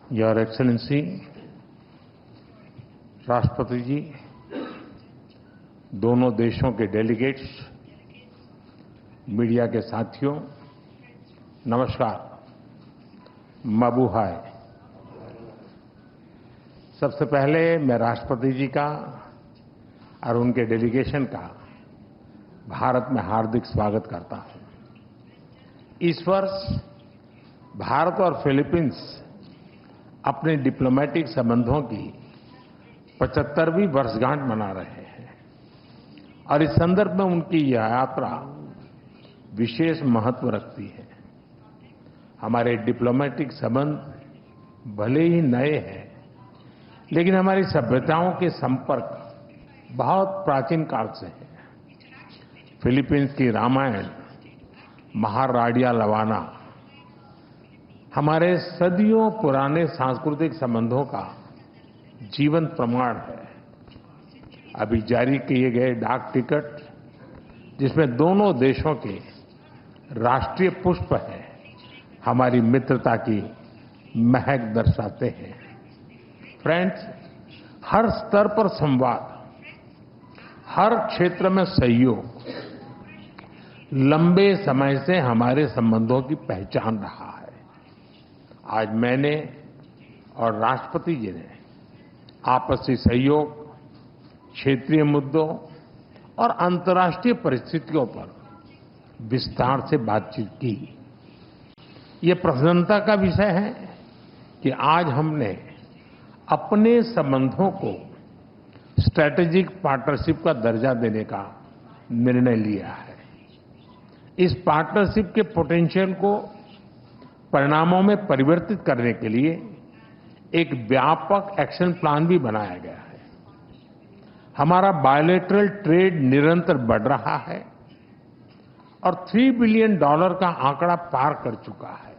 Your excellency, राष्ट्रपति जी, दोनों देशों के डेलीगेट्स, मीडिया के साथियों, नमस्कार, मबूहाय। सबसे पहले मैं राष्ट्रपति जी का और उनके डेलीगेशन का भारत में हार्दिक स्वागत करता हूं। इस वर्ष भारत और फिलीपींस अपने डिप्लोमेटिक संबंधों की 75वीं वर्षगांठ मना रहे हैं और इस संदर्भ में उनकी यह यात्रा विशेष महत्व रखती है। हमारे डिप्लोमेटिक संबंध भले ही नए हैं, लेकिन हमारी सभ्यताओं के संपर्क बहुत प्राचीन काल से हैं। फिलीपींस की रामायण, महाराडिया लवाना हमारे सदियों पुराने सांस्कृतिक संबंधों का जीवंत प्रमाण है। अभी जारी किए गए डाक टिकट, जिसमें दोनों देशों के राष्ट्रीय पुष्प हैं, हमारी मित्रता की महक दर्शाते हैं। फ्रेंड्स, हर स्तर पर संवाद, हर क्षेत्र में सहयोग लंबे समय से हमारे संबंधों की पहचान रहा है। आज मैंने और राष्ट्रपति जी ने आपसी सहयोग, क्षेत्रीय मुद्दों और अंतर्राष्ट्रीय परिस्थितियों पर विस्तार से बातचीत की। ये प्रसन्नता का विषय है कि आज हमने अपने संबंधों को स्ट्रैटेजिक पार्टनरशिप का दर्जा देने का निर्णय लिया है। इस पार्टनरशिप के पोटेंशियल को परिणामों में परिवर्तित करने के लिए एक व्यापक एक्शन प्लान भी बनाया गया है। हमारा बायलैटरल ट्रेड निरंतर बढ़ रहा है और $3 बिलियन का आंकड़ा पार कर चुका है।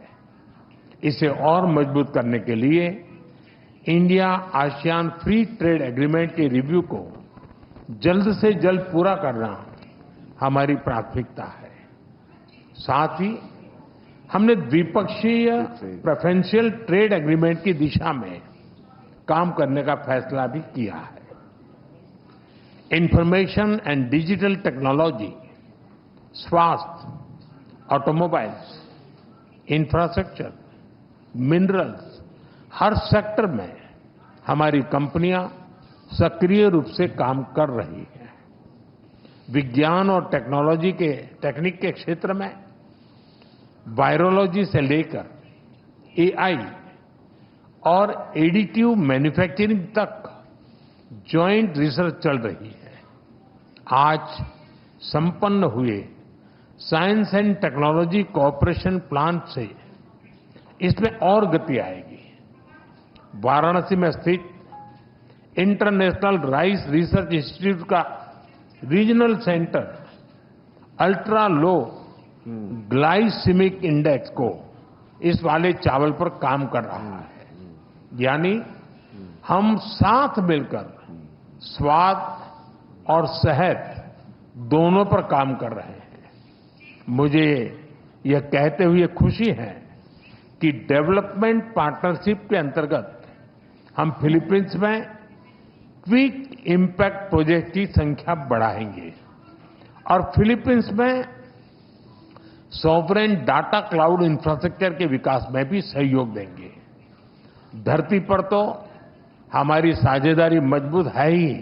इसे और मजबूत करने के लिए India ASEAN free trade agreement के रिव्यू को जल्द से जल्द पूरा करना हमारी प्राथमिकता है। साथ ही हमने द्विपक्षीय प्रेफरेंशियल ट्रेड एग्रीमेंट की दिशा में काम करने का फैसला भी किया है। इंफॉर्मेशन एंड डिजिटल टेक्नोलॉजी, स्वास्थ्य, ऑटोमोबाइल्स, इंफ्रास्ट्रक्चर, मिनरल्स, हर सेक्टर में हमारी कंपनियां सक्रिय रूप से काम कर रही हैं। विज्ञान और टेक्निक के क्षेत्र में वायरोलॉजी से लेकर एआई और एडिटिव मैन्युफैक्चरिंग तक जॉइंट रिसर्च चल रही है। आज संपन्न हुए science and technology cooperation plan से इसमें और गति आएगी। वाराणसी में स्थित इंटरनेशनल राइस रिसर्च इंस्टीट्यूट का regional centre ultra low glycemic index को इस वाले चावल पर काम कर रहा है। यानी हम साथ मिलकर स्वाद और सेहत दोनों पर काम कर रहे हैं। मुझे यह कहते हुए खुशी है कि डेवलपमेंट पार्टनरशिप के अंतर्गत हम फिलीपींस में क्विक इम्पैक्ट प्रोजेक्ट की संख्या बढ़ाएंगे और फिलीपींस में सॉवरेन डाटा क्लाउड इंफ्रास्ट्रक्चर के विकास में भी सहयोग देंगे। धरती पर तो हमारी साझेदारी मजबूत है ही,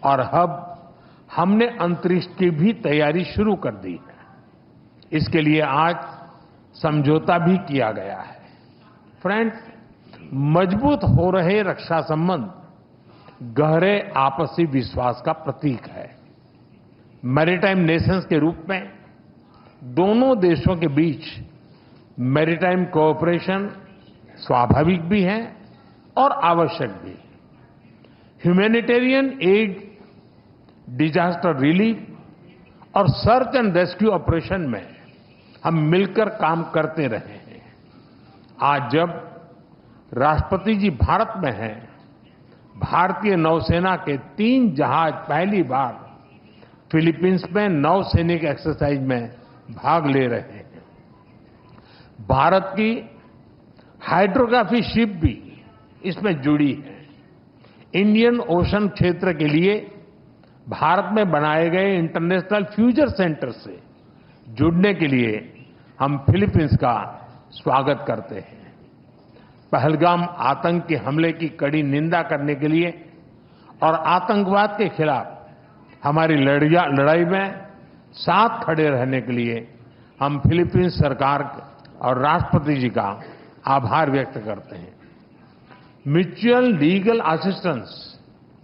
और अब हमने अंतरिक्ष की भी तैयारी शुरू कर दी है। इसके लिए आज समझौता भी किया गया है। फ्रेंड्स, मजबूत हो रहे रक्षा संबंध गहरे आपसी विश्वास का प्रतीक है। मैरीटाइम नेशंस के रूप में दोनों देशों के बीच मैरीटाइम कोऑपरेशन स्वाभाविक भी है और आवश्यक भी। ह्यूमैनिटेरियन एड, डिजास्टर रिलीफ और सर्च एंड रेस्क्यू ऑपरेशन में हम मिलकर काम करते रहे हैं। आज जब राष्ट्रपति जी भारत में हैं, भारतीय नौसेना के 3 जहाज पहली बार फिलीपींस में नौसैनिक एक्सरसाइज में भाग ले रहे हैं। भारत की हाइड्रोग्राफी शिप भी इसमें जुड़ी है। इंडियन ओशन क्षेत्र के लिए भारत में बनाए गए इंटरनेशनल फ्यूचर सेंटर से जुड़ने के लिए हम फिलीपींस का स्वागत करते हैं। पहलगाम आतंकी हमले की कड़ी निंदा करने के लिए और आतंकवाद के खिलाफ हमारी लड़ाई में साथ खड़े रहने के लिए हम फिलीपींस सरकार और राष्ट्रपति जी का आभार व्यक्त करते हैं। म्यूचुअल लीगल असिस्टेंस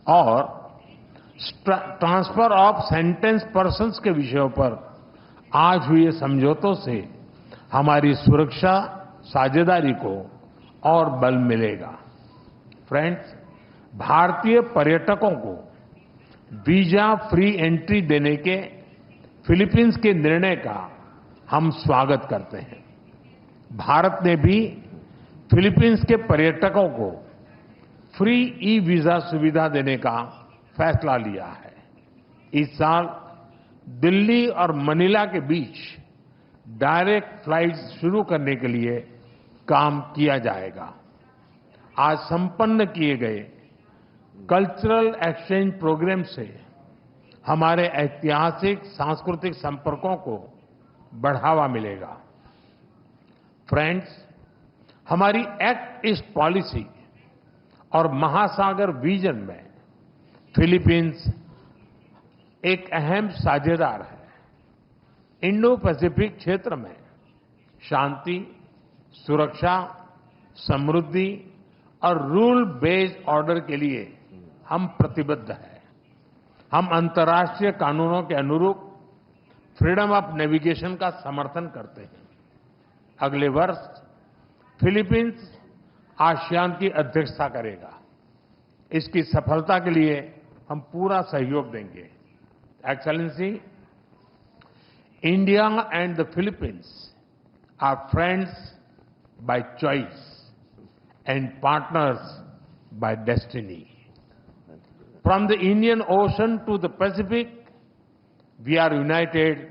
और ट्रांसफर ऑफ सेंटेंस पर्सन्स के विषयों पर आज हुए समझौतों से हमारी सुरक्षा साझेदारी को और बल मिलेगा। फ्रेंड्स, भारतीय पर्यटकों को वीजा फ्री एंट्री देने के फिलीपींस के निर्णय का हम स्वागत करते हैं। भारत ने भी फिलीपींस के पर्यटकों को फ्री ई वीजा सुविधा देने का फैसला लिया है। इस साल दिल्ली और मनीला के बीच डायरेक्ट फ्लाइट्स शुरू करने के लिए काम किया जाएगा। आज संपन्न किए गए कल्चरल एक्सचेंज प्रोग्राम से हमारे ऐतिहासिक सांस्कृतिक संपर्कों को बढ़ावा मिलेगा। फ्रेंड्स, हमारी एक्ट ईस्ट पॉलिसी और महासागर विजन में फिलीपींस एक अहम साझेदार है। इंडो पैसिफिक क्षेत्र में शांति, सुरक्षा, समृद्धि और रूल बेस्ड ऑर्डर के लिए हम प्रतिबद्ध हैं। हम अंतर्राष्ट्रीय कानूनों के अनुरूप फ्रीडम ऑफ नेविगेशन का समर्थन करते हैं। अगले वर्ष फिलीपींस आसियान की अध्यक्षता करेगा। इसकी सफलता के लिए हम पूरा सहयोग देंगे। Excellency, India and the Philippines are friends by choice and partners by destiny. From the Indian Ocean to the Pacific, we are united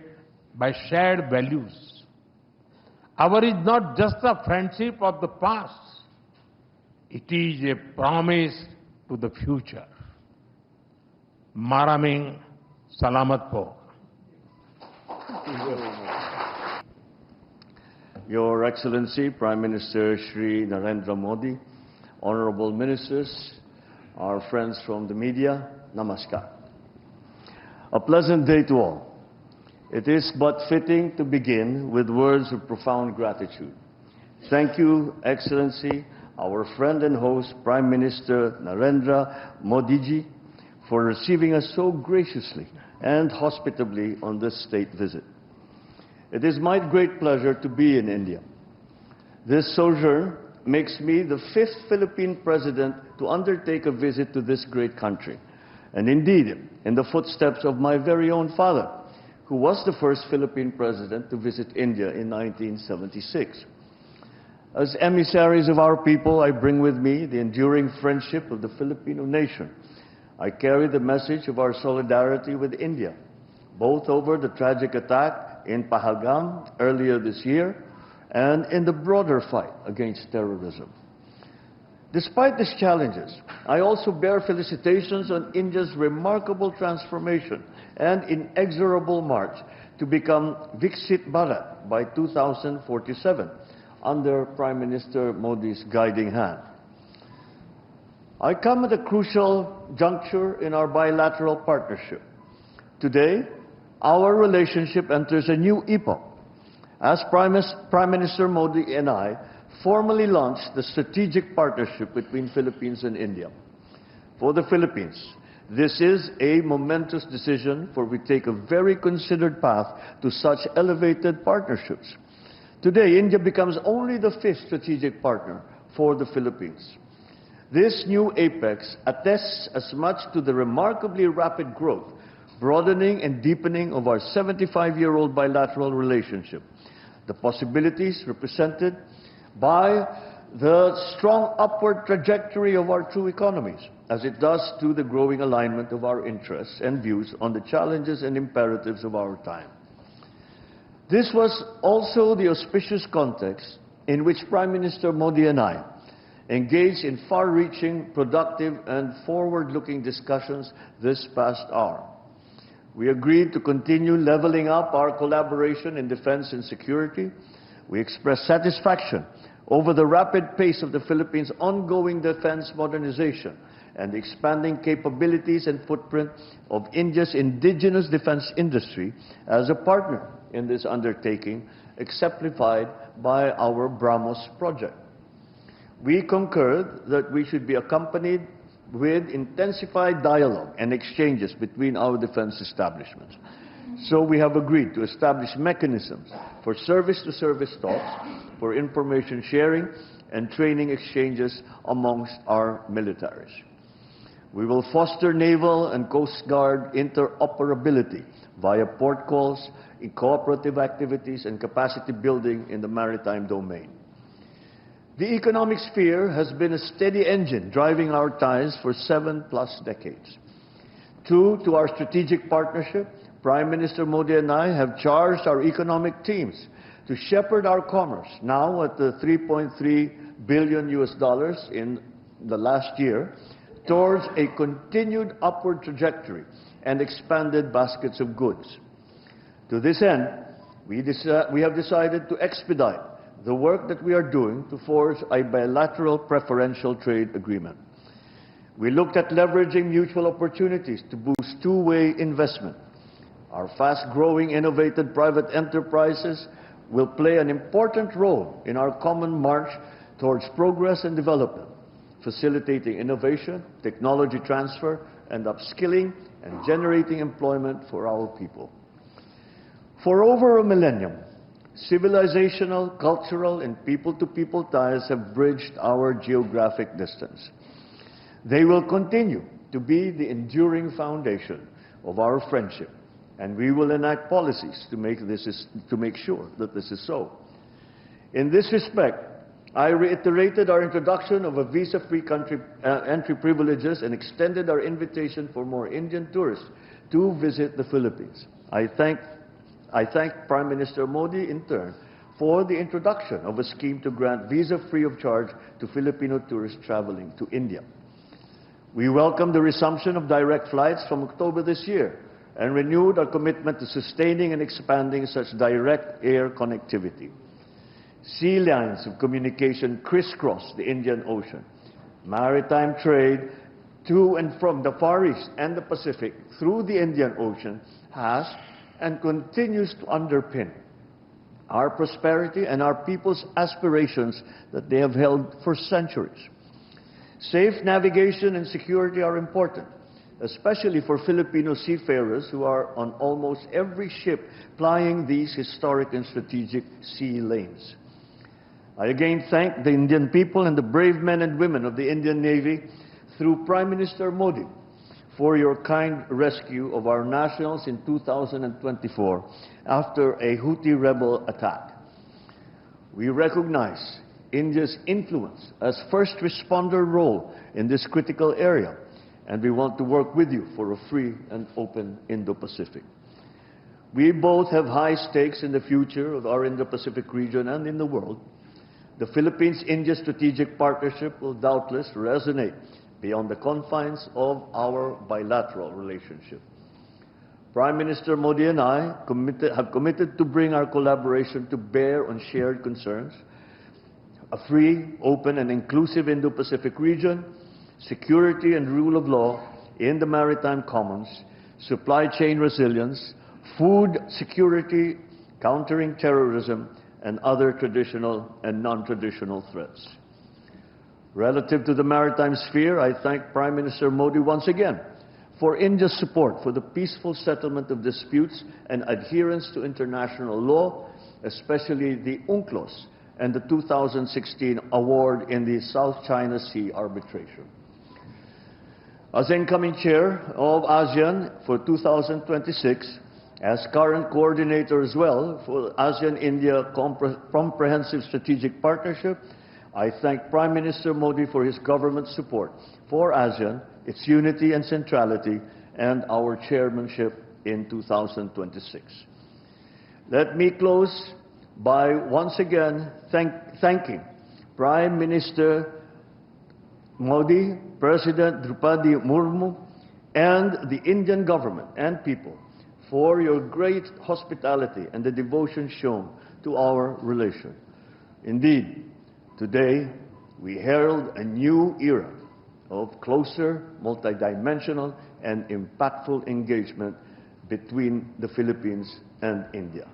by shared values. Our is not just a friendship of the past, it is a promise to the future. Maraming Salamat po. Your Excellency, Prime Minister Shri Narendra Modi, honorable ministers, our friends from the media, namaskar. A pleasant day to all. It is but fitting to begin with words of profound gratitude. Thank you, Excellency, our friend and host, Prime Minister Narendra Modi ji, for receiving us so graciously and hospitably on this state visit. It is my great pleasure to be in India. This sojourn makes me the 5th Philippine president to undertake a visit to this great country, and indeed in the footsteps of my very own father, who was the first Philippine president to visit India in 1976. As emissaries of our people, I bring with me the enduring friendship of the Filipino nation. I carry the message of our solidarity with India, both over the tragic attack in Pahalgam earlier this year and in the broader fight against terrorism. Despite these challenges, I also bear felicitations on India's remarkable transformation and inexorable march to become Viksit Bharat by 2047 under Prime Minister Modi's guiding hand. I come at a crucial juncture in our bilateral partnership. Today, our relationship enters a new epoch as Prime Minister Modi and I formally launched the strategic partnership between Philippines and India. For the Philippines, this is a momentous decision, for we take a very considered path to such elevated partnerships. Today, India becomes only the 5th strategic partner for the Philippines. This new apex attests as much to the remarkably rapid growth, broadening and deepening of our 75-year-old bilateral relationship, the possibilities represented by the strong upward trajectory of our two economies, as it does to the growing alignment of our interests and views on the challenges and imperatives of our time. This was also the auspicious context in which Prime Minister Modi and I engaged in far-reaching, productive, and forward-looking discussions this past hour. We agreed to continue leveling up our collaboration in defense and security. We expressed satisfaction over the rapid pace of the Philippines' ongoing defense modernization and the expanding capabilities and footprint of India's indigenous defense industry as a partner in this undertaking, exemplified by our BrahMos project. We concurred that we should be accompanied with intensified dialogue and exchanges between our defense establishments. So we have agreed to establish mechanisms for service-to-service talks, for information sharing and training exchanges amongst our militaries. We will foster naval and coast guard interoperability via port calls, in cooperative activities and capacity building in the maritime domain. The economic sphere has been a steady engine driving our ties for 7+ decades. True to our strategic partnership, Prime Minister Modi and I have charged our economic teams to shepherd our commerce, now at the $3.3 billion in the last year, towards a continued upward trajectory and expanded baskets of goods. To this end, we have decided to expedite the work that we are doing to forge a bilateral preferential trade agreement. We looked at leveraging mutual opportunities to boost two-way investment. Our fast-growing, innovative private enterprises will play an important role in our common march towards progress and development, facilitating innovation, technology transfer, and upskilling, and generating employment for our people. For over a millennium, civilizational, cultural, and people-to-people ties have bridged our geographic distance. They will continue to be the enduring foundation of our friendship, and we will enact policies to make sure that this is so. In this respect, I reiterated our introduction of a visa-free country entry privileges and extended our invitation for more Indian tourists to visit the Philippines. I thank Prime Minister Modi in turn for the introduction of a scheme to grant visa free of charge to Filipino tourists traveling to India. We welcome the resumption of direct flights from October this year and renewed our commitment to sustaining and expanding such direct air connectivity. Sea lines of communication crisscross the Indian Ocean. Maritime trade to and from the Far East and the Pacific through the Indian Ocean has and continues to underpin our prosperity and our people's aspirations that they have held for centuries. Safe navigation and security are important, especially for Filipino seafarers who are on almost every ship plying these historic and strategic sea lanes. I again thank the Indian people and the brave men and women of the Indian Navy through Prime Minister Modi for your kind rescue of our nationals in 2024 after a Houthi rebel attack. We recognize India's influence as first responder role in this critical area, and we want to work with you for a free and open Indo-Pacific. We both have high stakes in the future of our Indo-Pacific region and in the world. The Philippines-India strategic partnership will doubtless resonate beyond the confines of our bilateral relationship. Prime Minister Modi and I have committed to bring our collaboration to bear on shared concerns, a free, open, and inclusive Indo-Pacific region, security and rule of law in the maritime commons, supply chain resilience, food security, countering terrorism, and other traditional and non-traditional threats. Relative to the maritime sphere, I thank Prime Minister Modi once again for India's support for the peaceful settlement of disputes and adherence to international law, especially the UNCLOS and the 2016 award in the South China Sea arbitration. As incoming chair of ASEAN for 2026, as current coordinator as well for ASEAN-India Comprehensive Strategic Partnership, I thank Prime Minister Modi for his government's support for ASEAN, its unity and centrality, and our chairmanship in 2026. Let me close by once again thanking Prime Minister Modi, President Drupadi Murmu, and the Indian government and people for your great hospitality and the devotion shown to our relation. Indeed, today we herald a new era of closer, multidimensional, and impactful engagement between the Philippines and India.